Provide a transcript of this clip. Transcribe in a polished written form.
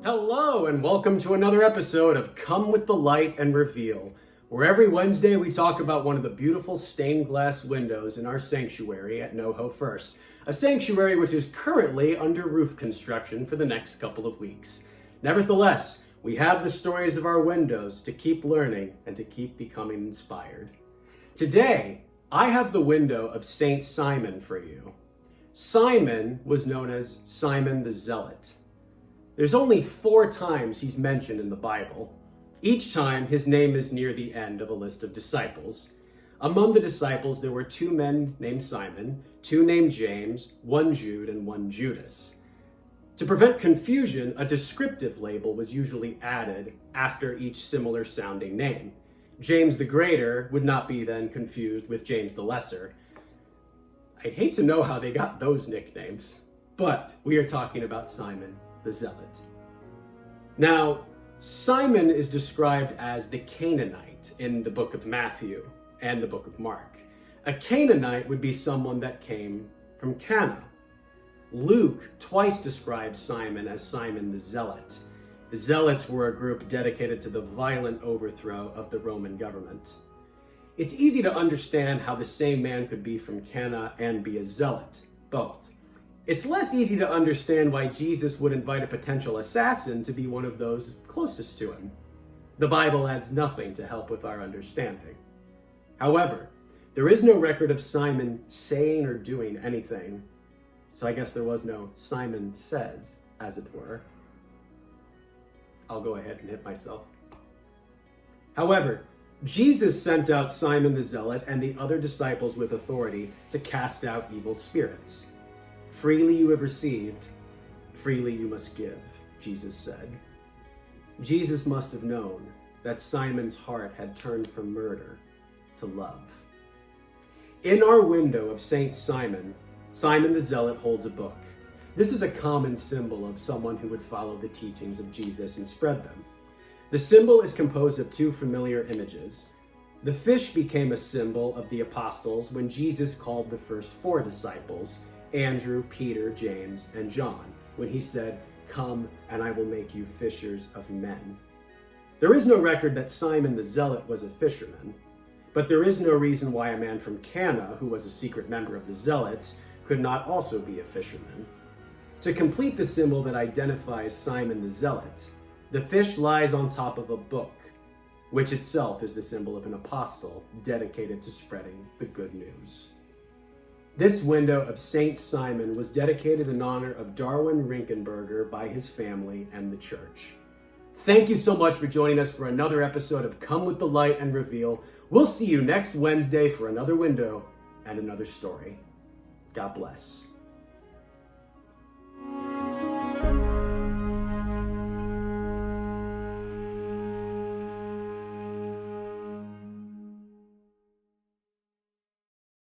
Hello, and welcome to another episode of Come with the Light and Reveal, where every Wednesday we talk about one of the beautiful stained glass windows in our sanctuary at NoHo First, a sanctuary which is currently under roof construction for the next couple of weeks. Nevertheless, we have the stories of our windows to keep learning and to keep becoming inspired. Today, I have the window of Saint Simon for you. Simon was known as Simon the Zealot. There's only 4 times he's mentioned in the Bible. Each time, his name is near the end of a list of disciples. Among the disciples, there were 2 men named Simon, 2 named James, 1 Jude, and 1 Judas. To prevent confusion, a descriptive label was usually added after each similar sounding name. James the Greater would not be then confused with James the Lesser. I'd hate to know how they got those nicknames, but we are talking about Simon the Zealot. Now, Simon is described as the Canaanite in the book of Matthew and the book of Mark. A Canaanite would be someone that came from Cana. Luke twice describes Simon as Simon the Zealot. The Zealots were a group dedicated to the violent overthrow of the Roman government. It's easy to understand how the same man could be from Cana and be a zealot, both. It's less easy to understand why Jesus would invite a potential assassin to be one of those closest to him. The Bible adds nothing to help with our understanding. However, there is no record of Simon saying or doing anything, so I guess there was no Simon says, as it were. I'll go ahead and hit myself. However, Jesus sent out Simon the Zealot and the other disciples with authority to cast out evil spirits. Freely you have received, freely you must give, Jesus said. Jesus must have known that Simon's heart had turned from murder to love. In our window of Saint Simon, Simon the Zealot holds a book. This is a common symbol of someone who would follow the teachings of Jesus and spread them. The symbol is composed of 2 familiar images. The fish became a symbol of the apostles when Jesus called the first 4 disciples, Andrew, Peter, James, and John, when he said, "Come, and I will make you fishers of men." There is no record that Simon the Zealot was a fisherman, but there is no reason why a man from Cana, who was a secret member of the Zealots, could not also be a fisherman. To complete the symbol that identifies Simon the Zealot, the fish lies on top of a book, which itself is the symbol of an apostle dedicated to spreading the good news. This window of Saint Simon was dedicated in honor of Darwin Rinkenberger by his family and the church. Thank you so much for joining us for another episode of Come with the Light and Reveal. We'll see you next Wednesday for another window and another story. God bless.